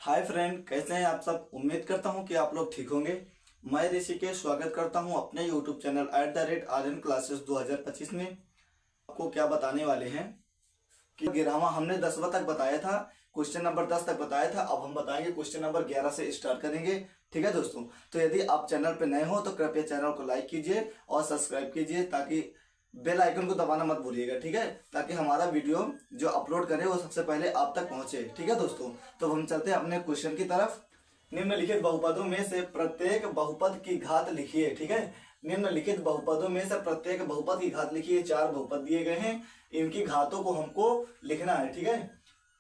Hi friend, कैसे हैं आप सब। उम्मीद करता हूं कि आप लोग ठीक होंगे। मैं ऋषिकेश स्वागत करता हूं अपने यूट्यूब चैनल @RN क्लासेस 2025 में। आपको क्या बताने वाले हैं कि गिरामा हमने 10वां तक बताया था, क्वेश्चन नंबर 10 तक बताया था। अब हम बताएंगे क्वेश्चन नंबर 11 से स्टार्ट करेंगे। ठीक है दोस्तों, तो यदि आप चैनल पे नए हो तो कृपया चैनल को लाइक कीजिए और सब्सक्राइब कीजिए, ताकि बेल आइकन को दबाना मत भूलिएगा। ठीक है, ताकि हमारा वीडियो जो अपलोड करें वो सबसे पहले आप तक पहुंचे। ठीक है दोस्तों, तो हम चलते हैं अपने क्वेश्चन की तरफ। निम्नलिखित बहुपदों में से प्रत्येक बहुपद की घात लिखिए। ठीक है, निम्नलिखित बहुपदों में से प्रत्येक बहुपद की घात लिखिए। 4 बहुपद दिए गए हैं, इनकी घातों को हमको लिखना है। ठीक है,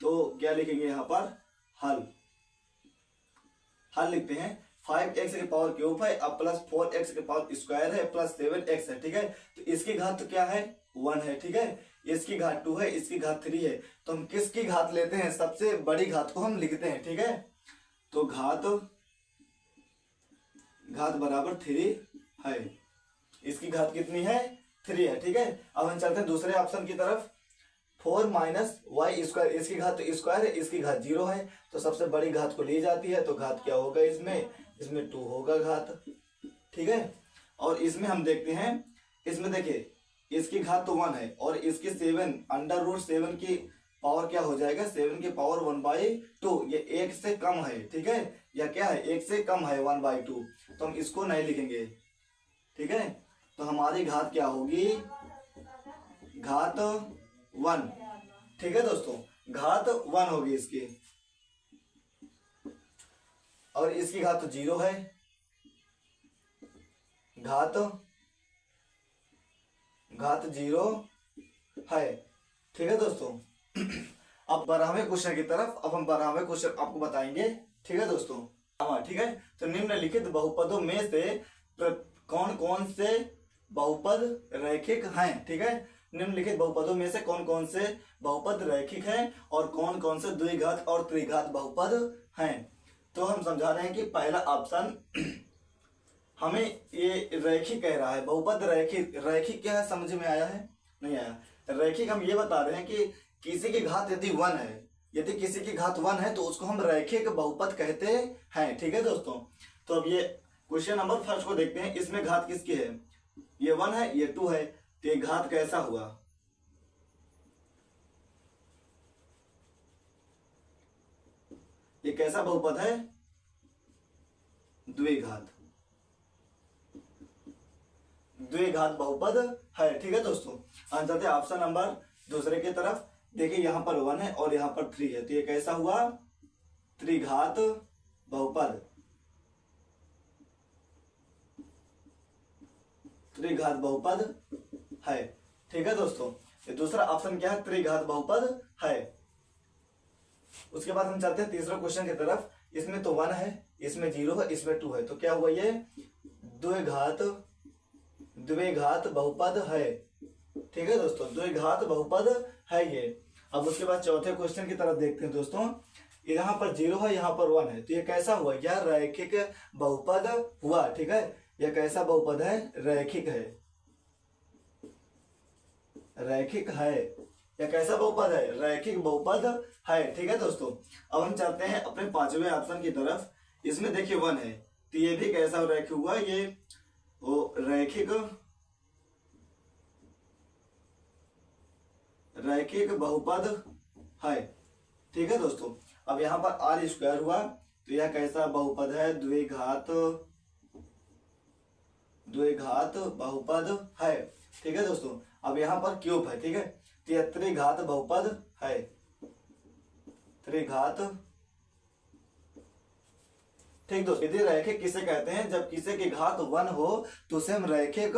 तो क्या लिखेंगे यहाँ पर, हल लिखते हैं। 5x की पावर क्यूब है, अब प्लस 4x की पावर स्क्वायर है, प्लस 7x है। ठीक है, तो इसकी घात तो क्या है, 1 है। ठीक है, इसकी घात 2 है, इसकी घात 3 है। तो हम किसकी घात लेते हैं, सबसे बड़ी घात को हम लिखते हैं। ठीक है, तो घात बराबर 3 है। इसकी घात कितनी है, 3 है। ठीक है, अब हम चलते हैं दूसरे ऑप्शन की तरफ। 4 माइनस वाई स्क्वायर, इसकी घात तो स्क्वायर है, इसकी घात 0 है, तो सबसे बड़ी घात को ली जाती है। तो घात क्या होगा, इसमें 2 होगा घात। ठीक है, और इसमें हम देखते हैं, इसमें देखिए इसकी घात तो 1 है और इसकी 7 √7 की पावर क्या हो जाएगा, 7 की पावर 1/2। ये 1 से कम है। ठीक है, या क्या है, 1 से कम है 1/2, तो हम इसको नहीं लिखेंगे। ठीक है, तो हमारी घात क्या होगी, घात 1। ठीक है दोस्तों, घात 1 होगी इसकी, और इसकी घात तो 0 है, घात 0 है। ठीक है दोस्तों, अब 12वें क्वेश्चन की तरफ, अब हम 12वें क्वेश्चन आपको बताएंगे। ठीक है दोस्तों, ठीक है, तो निम्नलिखित बहुपदों में से कौन कौन से बहुपद रैखिक हैं। ठीक है, निम्नलिखित बहुपदों में से कौन कौन से बहुपद रैखिक हैं और कौन कौन से द्विघात और त्रिघात बहुपद हैं। तो हम समझा रहे हैं कि पहला ऑप्शन हमें ये रैखिक कह रहा है, बहुपद रैखिक। रैखिक क्या है, समझ में आया है, नहीं आया। रैखिक हम ये बता रहे हैं कि किसी की घात यदि 1 है, यदि किसी की घात 1 है तो उसको हम रैखिक बहुपद कहते हैं। ठीक है दोस्तों, तो अब ये क्वेश्चन नंबर फर्स्ट को देखते हैं। इसमें घात किसकी है, ये 1 है, ये 2 है, तो ये घात कैसा हुआ, ये कैसा बहुपद है, द्विघात बहुपद है। ठीक है दोस्तों, हम चलते हैं ऑप्शन नंबर दूसरे की तरफ। देखिए यहाँ पर 1 है और यहाँ पर 3 है, तो ये कैसा हुआ, त्रिघात बहुपद। त्रिघात बहुपद है। ठीक है दोस्तों, ये दूसरा ऑप्शन क्या है, त्रिघात बहुपद है। उसके बाद हम चलते हैं तीसरे क्वेश्चन की तरफ। इसमें तो 1 है, इसमें 0 है, इसमें 2 है, तो क्या हुआ, ये द्विघात बहुपद है। ठीक है दोस्तों, द्विघात बहुपद है ये। अब उसके बाद चौथे क्वेश्चन की तरफ देखते हैं दोस्तों। यहाँ पर 0 है, यहाँ पर 1 है, तो ये कैसा हुआ, यह रैखिक बहुपद हुआ। ठीक है, यह कैसा बहुपद है, रैखिक है, रैखिक है। यह कैसा बहुपद है, रैखिक बहुपद है। ठीक है दोस्तों, अब हम चलते हैं अपने 5वें ऑप्शन की तरफ। इसमें देखिए 1 है, तो ये भी कैसा रैखिक हुआ, ये रैखिक बहुपद है। ठीक है दोस्तों, अब यहाँ पर r² हुआ, तो यह कैसा बहुपद है, द्विघात बहुपद है। ठीक है दोस्तों, अब यहाँ पर क्यूब है। ठीक है, तो यह त्रिघात बहुपद है, त्रिघात। ठीक दोस्तों, यदि रैखिक किसे कहते हैं, जब किसी की घात 1 हो तो उसे हम रैखिक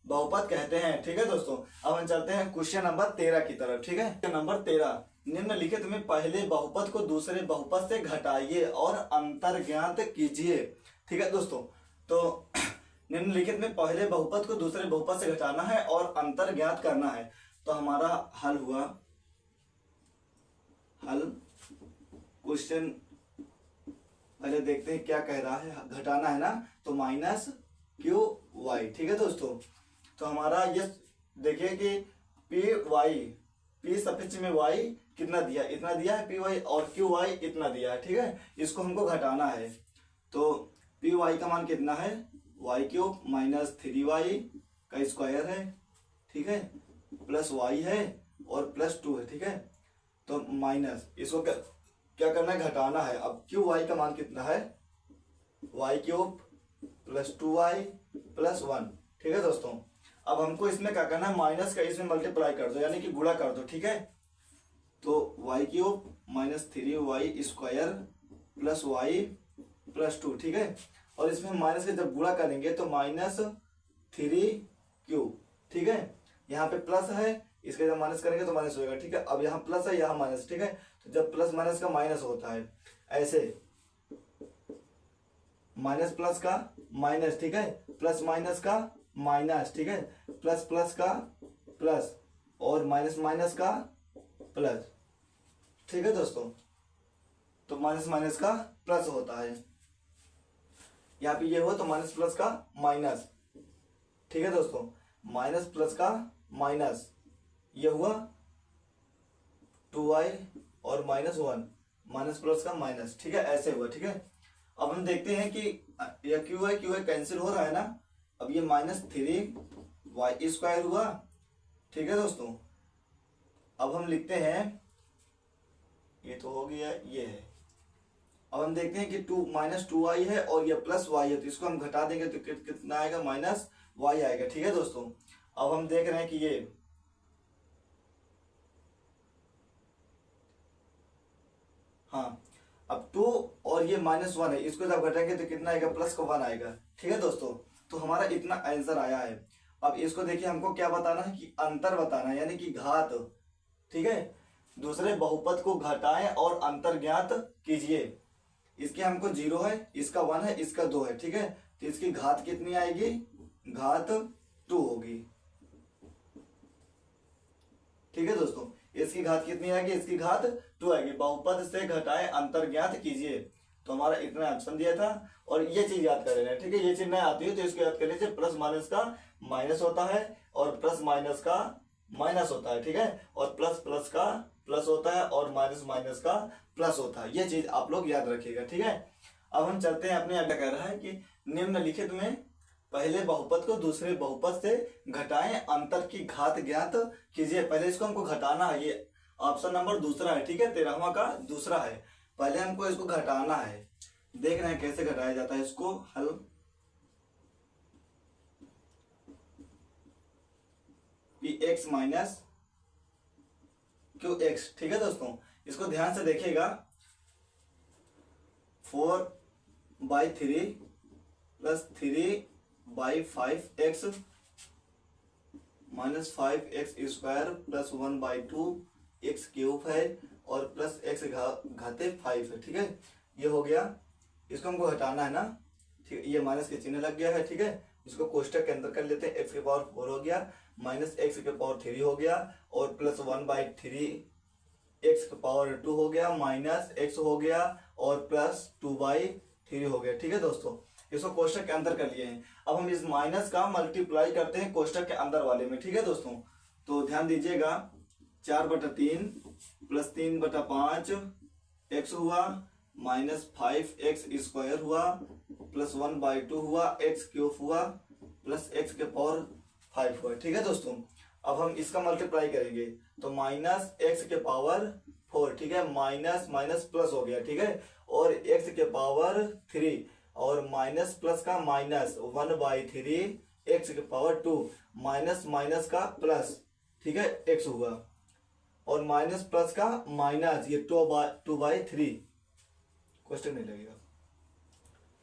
बहुपद कहते हैं। ठीक है दोस्तों, अब हम चलते हैं क्वेश्चन नंबर 13 की तरफ। ठीक है, क्वेश्चन नंबर 13, निम्नलिखित में पहले बहुपद को दूसरे बहुपद से घटाइए और अंतर ज्ञात कीजिए। ठीक है दोस्तों, तो निम्नलिखित में पहले बहुपद को दूसरे बहुपद से घटाना है और अंतर ज्ञात करना है। तो हमारा हल हुआ, क्वेश्चन पहले देखते हैं क्या कह रहा है, घटाना है ना, तो -QY। ठीक है दोस्तों, तो हमारा ये देखिए कि पी सफिक्स में y कितना दिया, इतना दिया है पी वाई, और क्यू वाई इतना दिया है, ठीक है। इसको हमको घटाना है, तो पी वाई का मान कितना है, वाई क्यूब माइनस 3y का स्क्वायर है, ठीक है, प्लस वाई है और प्लस 2 है, ठीक है। तो माइनस इसको क्या करना है, घटाना है। अब क्यू वाई का मान कितना है, Y cube plus 2y plus 1, ठीक है दोस्तों। अब हमको इसमें क्या करना है, माइनस का इसमें मल्टीप्लाई कर दो, यानी कि गुणा कर दो, ठीक है। तो Y cube minus 3y square plus Y plus 2, ठीक है। और इसमें माइनस के जब गुणा करेंगे तो माइनस 3 क्यूब, ठीक है। यहाँ पे प्लस है, इसके जब माइनस करेंगे तो माइनस होगा, ठीक है। अब यहाँ प्लस है, यहाँ माइनस, ठीक है। तो जब प्लस माइनस का माइनस होता है, ऐसे माइनस प्लस का माइनस, ठीक है, प्लस माइनस का माइनस, ठीक है, प्लस प्लस का प्लस और माइनस माइनस का प्लस, ठीक है दोस्तों। तो माइनस माइनस का प्लस होता है, यहाँ पे ये हुआ तो माइनस प्लस का माइनस, ठीक है दोस्तों। माइनस प्लस का माइनस, ये हुआ 2y और माइनस 1, माइनस प्लस का माइनस, ठीक है, ऐसे हुआ, ठीक है। अब हम देखते हैं कि यह क्यू है कैंसिल हो रहा है ना। अब ये माइनस 3y स्क्वायर हुआ, ठीक है दोस्तों। अब हम लिखते हैं, ये तो हो गया, ये है। अब हम देखते हैं कि माइनस 2y है और ये प्लस y है, तो इसको हम घटा देंगे तो कितना आएगा, माइनस y आएगा, ठीक है दोस्तों। अब हम देख रहे हैं कि ये हाँ, अब 2 और ये माइनस 1 है, इसको जब घटाएंगे तो कितना आएगा, प्लस का 1 आएगा, ठीक है दोस्तों। तो हमारा इतना आंसर आया है। अब इसको देखिए, हमको क्या बताना है कि अंतर बताना है, यानी कि घात, ठीक है। दूसरे बहुपद को घटाएं और अंतर ज्ञात कीजिए। इसके हमको 0 है, इसका 1 है, इसका 2 है, ठीक है। तो इसकी घात कितनी आएगी, घात 2 होगी, ठीक है दोस्तों। इसकी घात कितनी आएगी, इसकी घात 2 आएगी। बहुपद से घटाएं अंतर ज्ञात कीजिए। तो हमारा इतना ऑप्शन दिया था, और ये चीज याद कर लेना, ठीक है। ये चीज नहीं आती है तो इसको याद कर लीजिए, प्लस माइनस का माइनस होता है और प्लस माइनस का माइनस होता है, ठीक है। और प्लस प्लस का प्लस होता है और माइनस माइनस का प्लस होता है। ये चीज आप लोग याद रखिएगा, ठीक है। अब हम चलते हैं अपने, क्या कह रहा है कि निम्नलिखित में पहले बहुपद को दूसरे बहुपद से घटाएं, अंतर की घात ज्ञात कीजिए। पहले इसको हमको घटाना है, ये ऑप्शन नंबर दूसरा है, ठीक है, 13वां का दूसरा है। पहले हमको इसको घटाना है, देख रहे हैं कैसे घटाया जाता है इसको। हल P x minus Q x, ठीक है दोस्तों। इसको ध्यान से देखिएगा, 4/3 plus 3/5x minus 5x square plus 1/2 x cube है और प्लस x घाते 5 है, ठीक है। ये हो गया, इसको हमको हटाना है ना, ठीक है। ये माइनस के चिन्ह लग गया है, ठीक है। इसको कोष्टक के अंदर कर लेते हैं। x के पावर 4 हो गया, माइनस x के पावर 3 हो गया और प्लस 1/3 x के पावर 2 हो गया, माइनस x हो गया और प्लस 2/3 हो गया, ठीक है दोस्तों। इसको कोष्टक के अंदर कर लिए हैं। अब हम इस माइनस का मल्टीप्लाई करते हैं कोष्टक के अंदर वाले में, ठीक है दोस्तों। तो ध्यान दीजिएगा, 4/3 प्लस 3/5 x हुआ माइनस 5x स्क्वायर हुआ प्लस 1/2 हुआ, x क्यूब हुआ प्लस x के पावर 5 हुआ, ठीक है दोस्तों। अब हम इसका मल्टीप्लाई करेंगे तो माइनस x के पावर 4, ठीक है, माइनस माइनस प्लस हो गया, ठीक है, और x के पावर 3 और माइनस प्लस का माइनस 1/3 x के पावर 2 माइनस माइनस का प्लस, ठीक है, x हुआ और माइनस प्लस का माइनस, ये 2/3 क्वेश्चन नहीं लगेगा,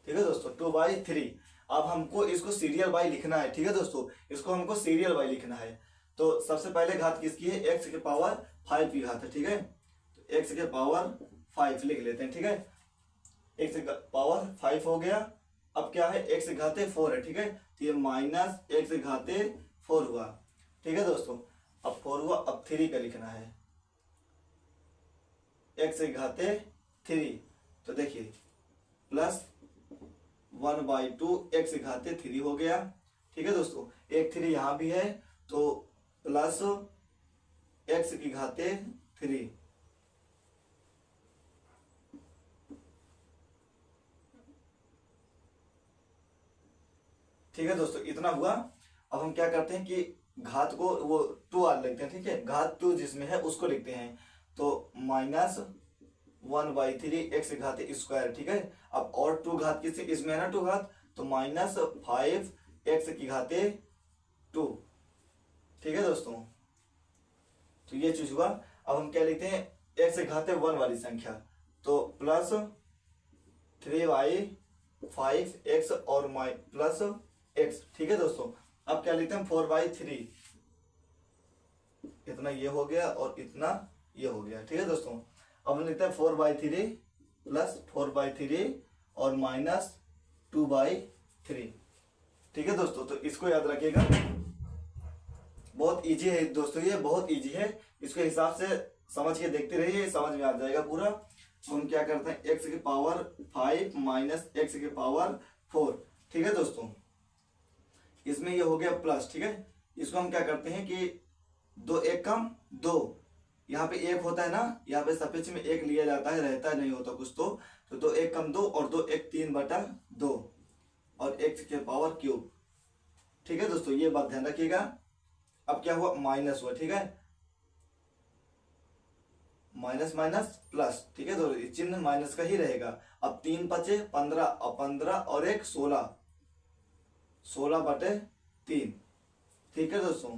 ठीक है दोस्तों, 2/3। अब हमको इसको सीरियल बाई लिखना है, ठीक है दोस्तों। इसको हमको सीरियल बाई लिखना है। तो सबसे पहले घात किसकी है, x के पावर 5 की घात है, ठीक है। तो x के पावर 5 लिख लेते हैं, ठीक है। x के पावर 5 हो गया। अब क्या है, x घाते 4 है, ठीक है। तो ये माइनस x घाते 4 हुआ, ठीक है दोस्तों। अब 4 हुआ, अब 3 का लिखना है, x घाते 3। तो देखिए प्लस 1/2 x घाते 3 हो गया, ठीक है दोस्तों। एक 3 यहाँ भी है तो प्लस x की घाते 3, ठीक है दोस्तों, इतना हुआ। अब हम क्या करते हैं कि घात को वो 2r लिखते हैं, ठीक है, घात 2 जिसमें है उसको लिखते हैं। तो -1/3 एक्स घात स्क्वायर, ठीक है। अब और 2 घात किससे, इसमें है ना 2 घात, तो -5 एक्स की घाते 2, ठीक है दोस्तों। तो ये चीज हुआ। अब हम क्या लिखते हैं, एक्स घाते 1 वाली संख्या, तो +3/5 और प्लस एक्स, ठीक है दोस्तों। अब क्या लिखते हैं, 4/3, इतना ये हो गया और इतना ये हो गया, ठीक है दोस्तों। अब हम लिखते हैं 4/3 प्लस 4/3 और -2/3, ठीक है दोस्तों। तो इसको याद रखिएगा, बहुत इजी है दोस्तों, ये बहुत इजी है। इसके हिसाब से समझ के देखते रहिए, समझ में आ जाएगा पूरा। तो हम क्या करते हैं, x की पावर 5 माइनस x की पावर 4, ठीक है दोस्तों। इसमें ये हो गया प्लस, ठीक है। इसको हम क्या करते हैं कि 2 1 कम 2, यहाँ पे 1 होता है ना, यहाँ पे सफेद में 1 लिया जाता है, रहता है नहीं होता कुछ, तो 2 1 कम 2 और 2 1 3/2 और x के पावर क्यूब, ठीक है दोस्तों। ये बात ध्यान रखिएगा। अब क्या हुआ, माइनस हुआ, ठीक है, माइनस माइनस प्लस, ठीक है दोस्तों, चिन्ह माइनस का ही रहेगा। अब 3 बचे 15 और 15 और 1 16, 16/3, ठीक है दोस्तों।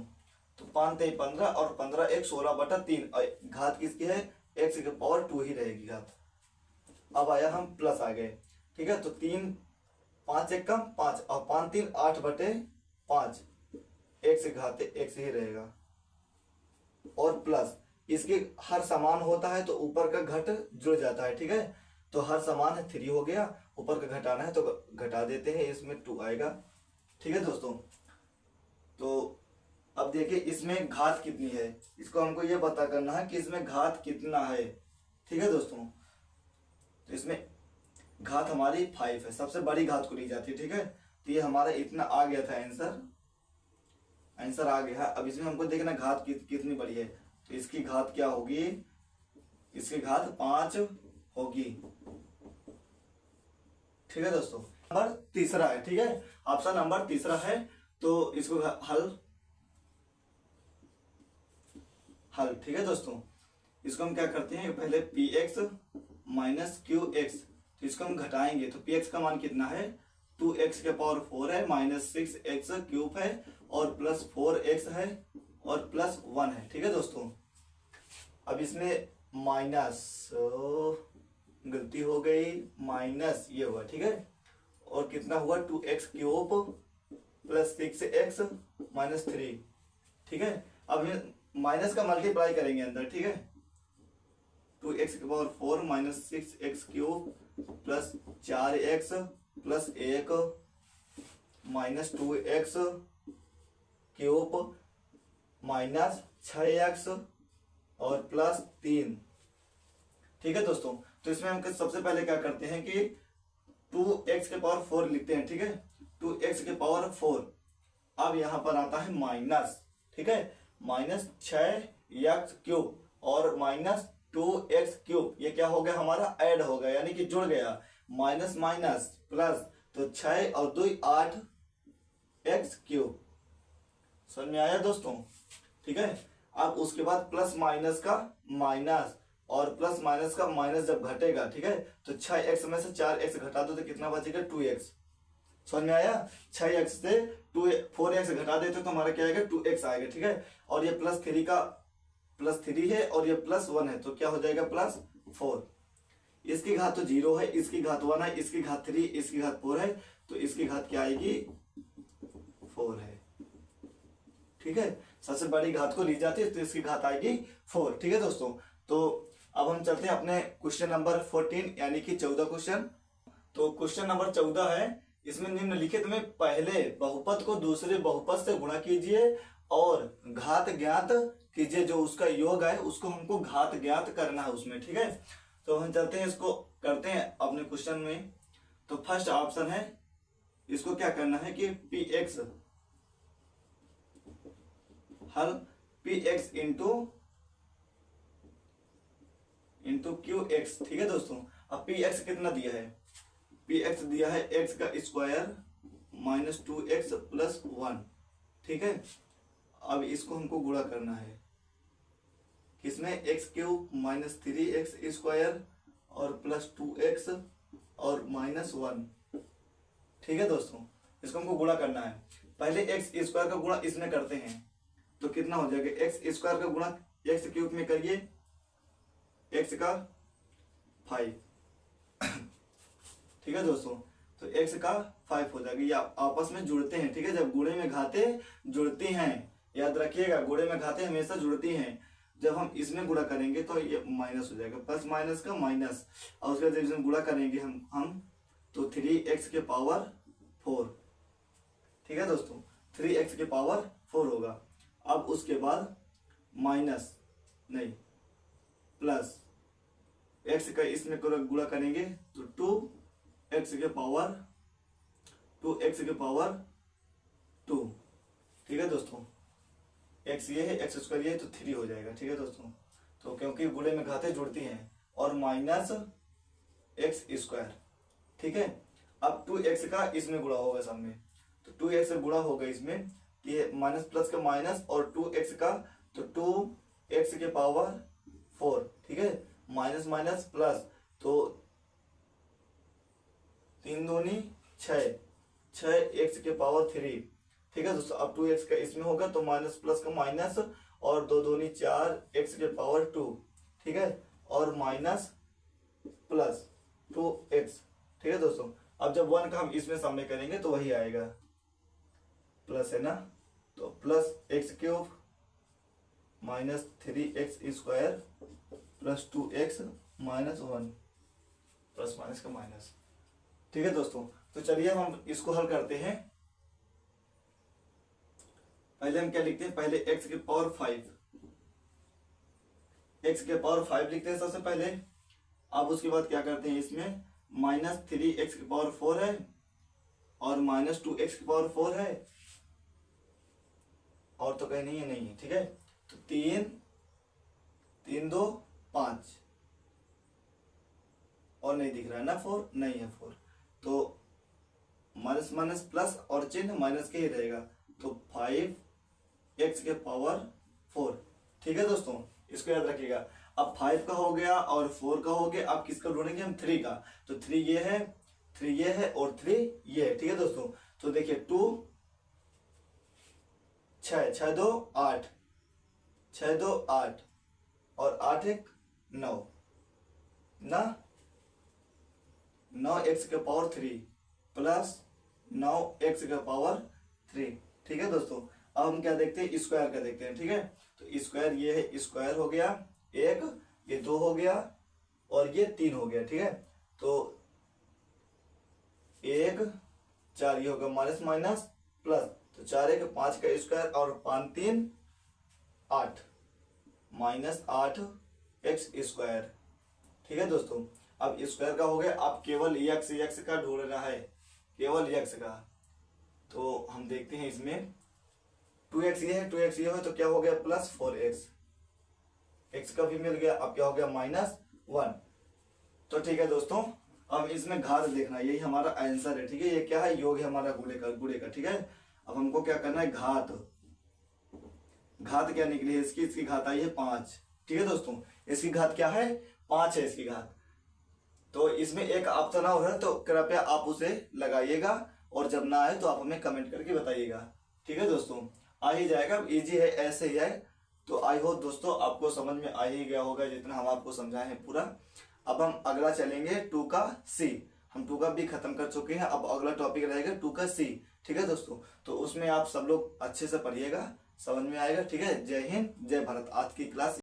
तो 5 3 15 और 15 1 16/3, घात किसकी है, x की पावर 2 ही रहेगी घात। अब आया हम प्लस आ गए, ठीक है। तो 3 5 1 कम 5 और 5 3 8/5, x घात x ही रहेगा। और प्लस इसके हर समान होता है तो ऊपर का घट जुड़ जाता है, ठीक है। तो हर समान है 3 हो गया, ऊपर का घटाना है तो घटा देते हैं, इसमें 2 आएगा, ठीक है दोस्तों। तो अब देखिए इसमें घात कितनी है, इसको हमको ये पता करना है कि इसमें घात कितना है, ठीक है दोस्तों। तो इसमें घात हमारी 5 है, सबसे बड़ी घात को ली जाती है, ठीक है। तो ये हमारा इतना आ गया था, आंसर आ गया। अब इसमें हमको देखना घात कितनी बड़ी है, तो इसकी घात क्या होगी, इसकी घात 5 होगी, ठीक है दोस्तों। नंबर तीसरा है, ठीक है, ऑप्शन नंबर तीसरा है। तो इसको हल, ठीक है दोस्तों। इसको हम क्या करते हैं, पहले px माइनस qx, तो इसको हम घटाएंगे। तो px का मान कितना है, 2x के पावर 4 है, -6x क्यूब है और प्लस 4x है और प्लस 1 है, ठीक है दोस्तों। अब इसमें माइनस, गलती हो गई, माइनस ये हुआ, ठीक है। और कितना हुआ, 2x cube plus 6x minus 3, ठीक है। अब माइनस का मल्टीप्लाई करेंगे अंदर, ठीक है। 2x की power 4 minus 6x cube plus 4x plus 1 minus 2x cube minus 6x और प्लस 3, ठीक है दोस्तों। तो इसमें हम सबसे पहले क्या करते हैं कि 2x के पावर 4 लिखते हैं, ठीक है, 2x के पावर 4। अब यहां पर आता है माइनस, ठीक है, माइनस 6x क्यूब और माइनस 2x क्यूब, ये क्या हो गया हमारा, ऐड हो गया, यानी कि जुड़ गया, माइनस माइनस प्लस, तो 6 और 2 8x क्यूब, समझ में आया दोस्तों, ठीक है। अब उसके बाद प्लस माइनस का माइनस और प्लस माइनस का माइनस जब घटेगा, ठीक है, तो 6x में से 4x घटा दो तो कितना बचेगा, 2x, समझ में आया। 6x से 4x घटा देते तो हमारा क्या आएगा, 2x आएगा, ठीक है। और ये प्लस 3 है और ये प्लस 1 है, तो क्या हो जाएगा, प्लस 4। इसकी घात तो 0 है, इसकी घात 1 है, इसकी घात 3, इसकी घात 4 है, तो इसकी घात क्या आएगी, 4 है, ठीक है। सबसे बड़ी घात को ली जाती है तो इसकी घात आएगी 4, ठीक है दोस्तों। तो अब हम चलते हैं अपने क्वेश्चन नंबर 14 यानी कि 14 क्वेश्चन। तो क्वेश्चन नंबर 14 है, इसमें निम्नलिखित में पहले बहुपद को दूसरे बहुपद से गुणा कीजिए और घात ज्ञात कीजिए, जो उसका योग है उसको हमको घात ज्ञात करना है उसमें, ठीक है। तो हम चलते हैं, इसको करते हैं अपने क्वेश्चन में। तो फर्स्ट ऑप्शन है, इसको क्या करना है कि px हल px इंटू qx, ठीक है दोस्तों। अब px कितना दिया है, px दिया है x का स्क्वायर -2x + 1, ठीक है। अब इसको हमको गुणा करना है किसमें, x³ - 3x² और +2x और -1, ठीक है दोस्तों। इसको हमको गुणा करना है। पहले x² का गुणा इसमें करते हैं तो कितना हो जाएगा, x² का गुणा x³ में करिए, x का 5, ठीक है दोस्तों। तो x का 5 हो जाएगा। ये आपस में जुड़ते हैं, ठीक है। जब गुणे में घाते जुड़ती हैं, याद रखिएगा, गुणे में घाते हमेशा जुड़ती हैं। जब हम इसमें गुणा करेंगे तो ये माइनस हो जाएगा, प्लस माइनस का माइनस, और उसके बाद जब इसमें गुणा करेंगे हम तो 3x⁴, ठीक है दोस्तों। 3x⁴ होगा। अब उसके बाद माइनस नहीं प्लस x का इसमें गुणा करेंगे तो 2x⁴, ठीक है दोस्तों। x ये है, x² ये है, तो 3 हो जाएगा, ठीक है दोस्तों। तो क्योंकि गुणे में घाते जुड़ती हैं, और -x², ठीक है। अब 2x का इसमें गुणा होगा सामने, तो 2x से गुणा होगा इसमें, ये माइनस प्लस का माइनस और 2x का, तो 2x⁴, ठीक है। माइनस माइनस प्लस, तो 3 दूनी 6, 6x⁴, ठीक है दोस्तों। अब 2x का इसमें होगा तो माइनस प्लस का माइनस, और 2 दूनी 4 x⁴, ठीक है, और माइनस प्लस 2x, ठीक है दोस्तों। अब जब 1 का हम इसमें सामने करेंगे तो वही आएगा, प्लस है ना, तो plus x³ - 3x² + 2x - 1, plus minus का माइनस, ठीक है दोस्तों। तो चलिए हम इसको हल करते हैं। पहले हम क्या लिखते हैं, पहले x⁴ लिखते हैं सबसे पहले। अब उसके बाद क्या करते हैं, इसमें -3x⁴ है और -2x⁴ है, और तो कहीं नहीं है, नहीं है, ठीक है। तो 3 2 5, और नहीं दिख रहा है ना 4, नहीं है 4, तो माइनस माइनस प्लस और चिन्ह माइनस के ही रहेगा, तो 5x⁴, ठीक है दोस्तों। इसको याद रखिएगा। अब 5 का हो गया और 4 का हो गया, अब किसका ढूंढेंगे हम, 3 का। तो 3 ये है, 3 ये है और 3 ये है, ठीक है दोस्तों। तो देखिए 2 6, 6 2 8, 6 2 8, और 8 1 9 ना, 9x⁴ प्लस 9x⁴, ठीक है दोस्तों। अब हम क्या देखते हैं, स्क्वायर का देखते हैं, ठीक है। तो स्क्वायर ये है, स्क्वायर हो गया 1, ये 2 हो गया, और ये 3 हो गया, ठीक है। तो 1 4 ये होगा माइनस माइनस प्लस, तो 4 1 5 का स्क्वायर और 5 3 8, -8x², ठीक है दोस्तों। अब स्क्वायर का हो गया, अब केवल x का ढूंढना है, केवल x का। तो हम देखते हैं इसमें 2x ये है, 2x ये है, तो क्या हो गया, +4x, x का भी मिल गया। अब क्या हो गया, -1। तो ठीक है दोस्तों, अब इसमें घात देखना, यही हमारा आंसर है, ठीक है। ये क्या है, योग है हमारा गुणे का, ठीक है। अब हमको क्या करना है, घात क्या निकली है इसकी घात आई है 5, ठीक है दोस्तों। इसकी घात क्या है, 5 है इसकी घात। तो इसमें एक ऑप्शन और है, तो कृपया आप उसे लगाइएगा, और जब ना आए तो आप हमें कमेंट करके बताइएगा, ठीक है दोस्तों। आ ही जाएगा, इजी है, ऐसे ही है। तो आई होप दोस्तों आपको समझ में आ ही गया होगा, जितना हम आपको समझाए हैं पूरा। अब हम अगला चलेंगे 2 का C। हम 2 का भी खत्म कर चुके हैं, अब अगला टॉपिक रहेगा 2 का C, ठीक है दोस्तों। तो उसमें आप सब लोग अच्छे से पढ़िएगा, समझ में आएगा, ठीक है। जय हिंद, जय भारत। आज की क्लास